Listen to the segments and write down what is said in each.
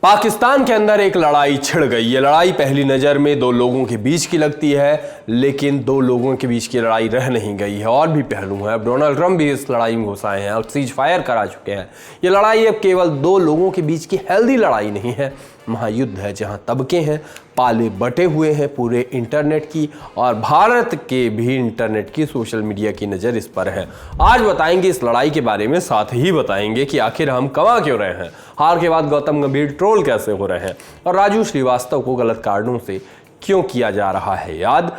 पाकिस्तान के अंदर एक लड़ाई छिड़ गई। ये लड़ाई पहली नज़र में दो लोगों के बीच की लगती है, लेकिन दो लोगों के बीच की लड़ाई रह नहीं गई है। और भी पहलू हैं। अब डोनाल्ड ट्रंप भी इस लड़ाई में घुस आए हैं और सीज फायर करा चुके हैं। ये लड़ाई अब केवल दो लोगों के बीच की हेल्दी लड़ाई नहीं है, महायुद्ध है जहां तबके हैं, पाले बटे हुए हैं पूरे इंटरनेट की, और भारत के भी इंटरनेट की, सोशल मीडिया की नज़र इस पर है। आज बताएंगे इस लड़ाई के बारे में, साथ ही बताएंगे कि आखिर हम कमा क्यों रहे हैं, हार के बाद गौतम गंभीर ट्रोल कैसे हो रहे हैं, और राजू श्रीवास्तव को गलत कारणों से क्यों किया जा रहा है याद।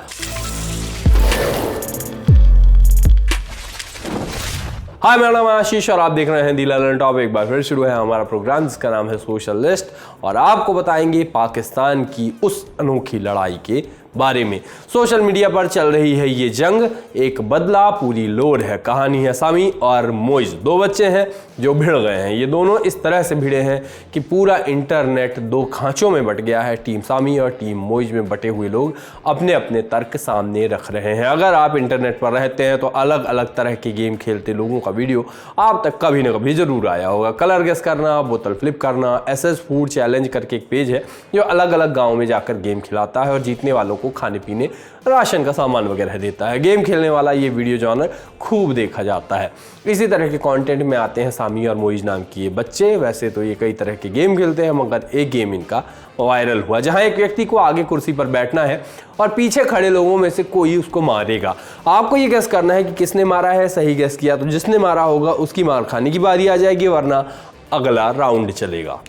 हाय, मेरा नाम है आशीष और आप देख रहे हैं दी लर्निंग टॉप। एक बार फिर शुरू है हमारा प्रोग्राम जिसका नाम है सोशल लिस्ट, और आपको बताएंगे पाकिस्तान की उस अनोखी लड़ाई के बारे में। सोशल मीडिया पर चल रही है ये जंग, एक बदला पूरी लोड है। कहानी है सामी और मोइज, दो बच्चे हैं जो भिड़ गए हैं। ये दोनों इस तरह से भिड़े हैं कि पूरा इंटरनेट दो खांचों में बट गया है। टीम सामी और टीम मोइज में बटे हुए लोग अपने अपने तर्क सामने रख रहे हैं। अगर आप इंटरनेट पर रहते हैं तो अलग अलग तरह के गेम खेलते लोगों का वीडियो आप तक कभी ना कभी जरूर आया होगा। कलर गेस करना, बोतल फ्लिप करना, एसएस फूड चैलेंज करके एक पेज है जो अलग अलग गाँव में जाकर गेम खिलाता है और जीतने वालों को खाने पीने राशन का सामान वगैरह देता है। गेम खेलने वाला ये वीडियो जॉनर खूब देखा जाता है। इसी तरह के कंटेंट में आते हैं सामी और मोइज नाम की ये बच्चे। वैसे तो ये कई तरह के गेम खेलते हैं, मगर एक गेम इनका वायरल हुआ जहां एक व्यक्ति को आगे कुर्सी पर बैठना है और पीछे खड़े लोगों में से कोई उसको मारेगा। आपको ये गेस करना है कि किसने मारा है। सही गेस किया तो जिसने मारा होगा उसकी मार खाने की बारी आ जाएगी, वरना अगला राउंड चलेगा।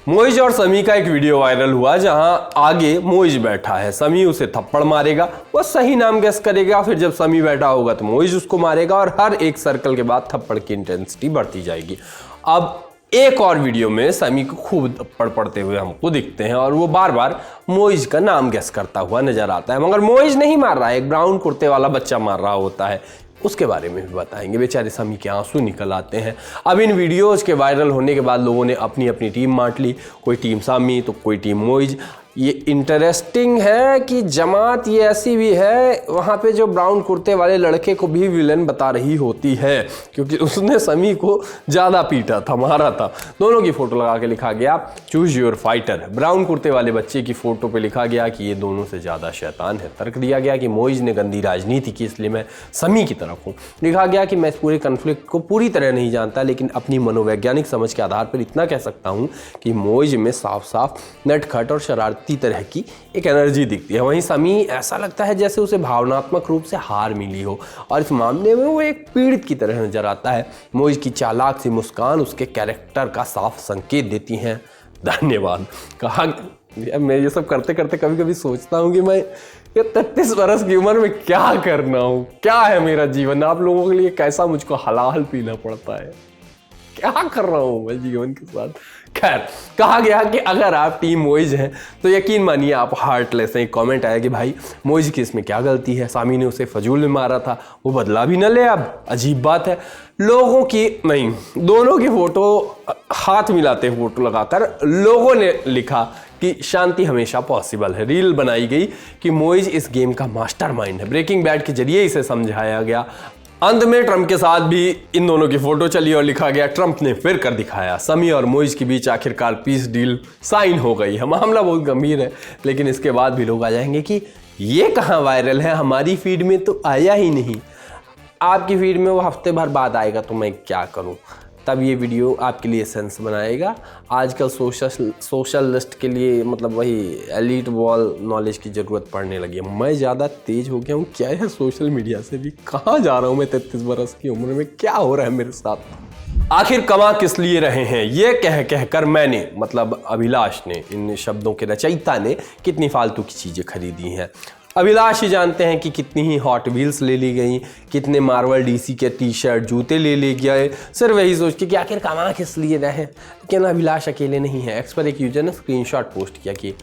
मोइज और समी का एक वीडियो वायरल हुआ जहां आगे मोइज बैठा है, समी उसे थप्पड़ मारेगा, वो सही नाम गेस करेगा, फिर जब समी बैठा होगा तो मोइज उसको मारेगा और हर एक सर्कल के बाद थप्पड़ की इंटेंसिटी बढ़ती जाएगी। अब एक और वीडियो में समी को खूब थप्पड़ पड़ते हुए हमको दिखते हैं और वो बार बार मोइज का नाम गेस करता हुआ नजर आता है, मगर मोइज नहीं मार रहा है, एक ब्राउन कुर्ते वाला बच्चा मार रहा होता है। उसके बारे में भी बताएंगे। बेचारे समी के आंसू निकल आते हैं। अब इन वीडियोज़ के वायरल होने के बाद लोगों ने अपनी अपनी टीम बांट ली, कोई टीम सामी तो कोई टीम मोइज। ये इंटरेस्टिंग है कि जमात ये ऐसी भी है वहाँ पे जो ब्राउन कुर्ते वाले लड़के को भी विलन बता रही होती है, क्योंकि उसने समी को ज़्यादा पीटा था, मारा था। दोनों की फ़ोटो लगा के लिखा गया चूज योर फाइटर। ब्राउन कुर्ते वाले बच्चे की फ़ोटो पे लिखा गया कि ये दोनों से ज़्यादा शैतान है। तर्क दिया गया कि मोइज ने गंदी राजनीति की, इसलिए मैं समी की तरफ हूँ। लिखा गया कि मैं इस पूरे कन्फ्लिक्ट को पूरी तरह नहीं जानता, लेकिन अपनी मनोवैज्ञानिक समझ के आधार पर इतना कह सकता हूँ कि मोइज में साफ साफ नटखट और शरारती तरह की एक एनर्जी दिखती है। वहीं समी ऐसा लगता है जैसे उसे भावनात्मक रूप से हार मिली हो, और इस मामले में वो एक पीड़ित की तरह नजर आता है। मोइज की चालाक सी मुस्कान उसके कैरेक्टर का साफ संकेत देती है। धन्यवाद। कहा मैं ये सब करते करते कभी कभी सोचता हूँ कि मैं ये 33 वर्ष की उम्र में क्या करना हूँ, क्या है मेरा जीवन। आप लोगों के लिए कैसा मुझको हलाल पीना पड़ता है, क्या कर रहा हूँ मैं जीवन के साथ। खैर, कहा गया कि अगर आप टीम मोइज हैं तो यकीन मानिए आप हार्टलेस हैं। एक कमेंट आया कि भाई मोइज की इसमें क्या गलती है, सामी ने उसे फजूल में मारा था, वो बदला भी न ले। अब अजीब बात है, लोगों की नहीं, दोनों की फोटो हाथ मिलाते फोटो लगाकर लोगों ने लिखा कि शांति हमेशा पॉसिबल है। रील बनाई गई कि मोइज इस गेम का मास्टरमाइंड है। ब्रेकिंग बैड के जरिए इसे समझाया गया। अंत में ट्रंप के साथ भी इन दोनों की फोटो चली और लिखा गया ट्रंप ने फिर कर दिखाया। समी और मोइज के बीच आखिरकार पीस डील साइन हो गई है। मामला बहुत गंभीर है, लेकिन इसके बाद भी लोग आ जाएंगे कि ये कहाँ वायरल है, हमारी फीड में तो आया ही नहीं। आपकी फीड में वो हफ्ते भर बाद आएगा तो मैं क्या करूँ, तब ये वीडियो आपके लिए सेंस बनाएगा। आजकल सोशल लिस्ट के लिए मतलब वही एलीट वॉल नॉलेज की ज़रूरत पड़ने लगी है। मैं ज़्यादा तेज हो गया हूँ, क्या है सोशल मीडिया से भी कहाँ जा रहा हूँ मैं 33 वर्ष की उम्र में, क्या हो रहा है मेरे साथ। आखिर कमा किस लिए रहे हैं, ये कह कर मैंने मतलब अभिलाष ने, इन शब्दों के रचयिता ने कितनी फालतू की चीज़ें खरीदी हैं। अभिलाष ही जानते हैं कि कितनी ही हॉट व्हील्स ले ली गई, कितने मार्वल डीसी के टी शर्ट जूते ले गए, सिर्फ वही सोच के कि आखिर कमा किस लिए रहे। लेकिन अभिलाष अकेले नहीं है। एक्स पर एक यूजर ने स्क्रीनशॉट पोस्ट किया कि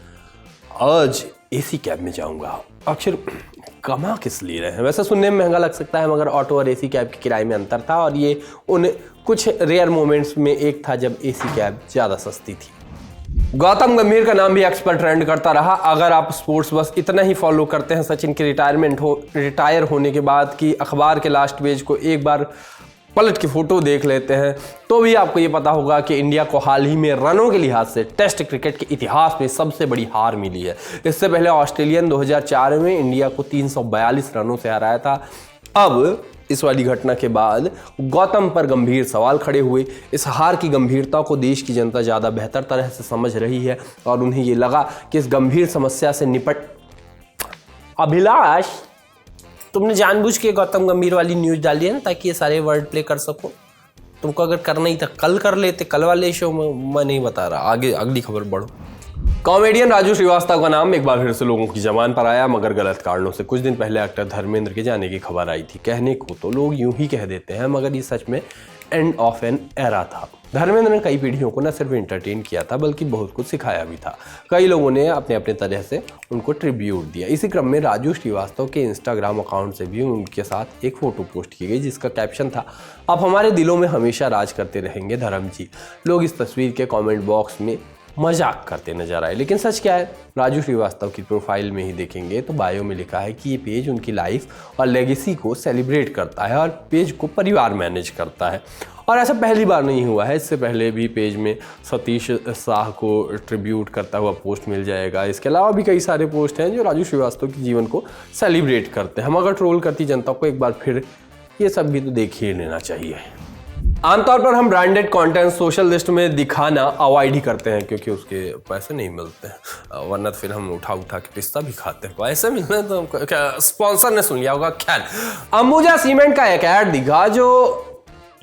आज एसी कैब में जाऊंगा। आखिर कमा किस लिए रहे हैं। वैसे सुनने में महंगा लग सकता है, मगर ऑटो और एसी कैब के किराए में अंतर था, और ये उन कुछ रेयर मोमेंट्स में एक था जब एसी कैब ज़्यादा सस्ती थी। गौतम गंभीर का नाम भी एक्स पर ट्रेंड करता रहा। अगर आप स्पोर्ट्स बस इतना ही फॉलो करते हैं सचिन के रिटायर होने के बाद कि अखबार के लास्ट पेज को एक बार पलट की फोटो देख लेते हैं तो भी आपको ये पता होगा कि इंडिया को हाल ही में रनों के लिहाज से टेस्ट क्रिकेट के इतिहास में सबसे बड़ी हार मिली है। इससे पहले ऑस्ट्रेलियन 2004 में इंडिया को 342 रनों से हराया था। अब इस वाली घटना के बाद गौतम पर गंभीर सवाल खड़े हुए। इस हार की गंभीरता को देश की जनता ज़्यादा बेहतर तरह से समझ रही है और उन्हें ये लगा कि इस गंभीर समस्या से निपट। अभिलाष, तुमने जानबूझ के गौतम गंभीर वाली न्यूज़ डाली है ना ताकि ये सारे वर्ड प्ले कर सको। तुमको अगर करना ही था कल कर लेते, कल वाले शो में। मैं नहीं बता रहा, आगे अगली खबर बढ़ो। कॉमेडियन राजू श्रीवास्तव का नाम एक बार फिर से लोगों की जबान पर आया, मगर गलत कारणों से। कुछ दिन पहले एक्टर धर्मेंद्र के जाने की खबर आई थी। कहने को तो लोग यूं ही कह देते हैं, मगर ये सच में एंड ऑफ एन एरा था। धर्मेंद्र ने कई पीढ़ियों को न सिर्फ एंटरटेन किया था बल्कि बहुत कुछ सिखाया भी था। कई लोगों ने अपने अपने तरह से उनको ट्रिब्यूट दिया। इसी क्रम में राजू श्रीवास्तव के इंस्टाग्राम अकाउंट से भी उनके साथ एक फ़ोटो पोस्ट की गई जिसका कैप्शन था, आप हमारे दिलों में हमेशा राज करते रहेंगे धर्म जी। लोग इस तस्वीर के कॉमेंट बॉक्स में मजाक करते नजर आए, लेकिन सच क्या है? राजू श्रीवास्तव की प्रोफाइल में ही देखेंगे तो बायो में लिखा है कि ये पेज उनकी लाइफ और लेगेसी को सेलिब्रेट करता है और पेज को परिवार मैनेज करता है। और ऐसा पहली बार नहीं हुआ है, इससे पहले भी पेज में सतीश शाह को ट्रिब्यूट करता हुआ पोस्ट मिल जाएगा। इसके अलावा भी कई सारे पोस्ट हैं जो राजू श्रीवास्तव के जीवन को सेलिब्रेट करते हैं। हम अगर ट्रोल करती जनता को एक बार फिर ये सब भी तो देख ही लेना चाहिए। आमतौर पर हम ब्रांडेड कंटेंट सोशल लिस्ट में दिखाना अवॉइड ही करते हैं क्योंकि उसके पैसे नहीं मिलते हैं, वरना फिर हम उठा के पिस्ता भी खाते हैं। पैसे मिलने तो क्या स्पॉन्सर ने सुन लिया होगा। खैर, अंबुजा सीमेंट का एक ऐड दिखा जो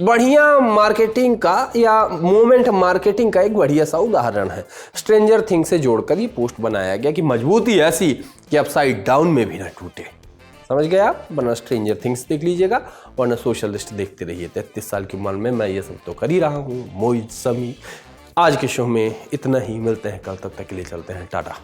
बढ़िया मार्केटिंग का या मोमेंट मार्केटिंग का एक बढ़िया सा उदाहरण है। स्ट्रेंजर थिंग्स से जोड़कर ये पोस्ट बनाया गया कि मजबूती ऐसी कि अपसाइड डाउन में भी ना टूटे। समझ गए आप? वरना स्ट्रेंजर थिंग्स देख लीजिएगा, वरना सोशल लिस्ट देखते रहिए। 33 साल की उम्र में मैं ये सब तो कर ही रहा हूँ। मोइज समी, आज के शो में इतना ही। मिलते हैं कल, तब तक के लिए चलते हैं, टाटा।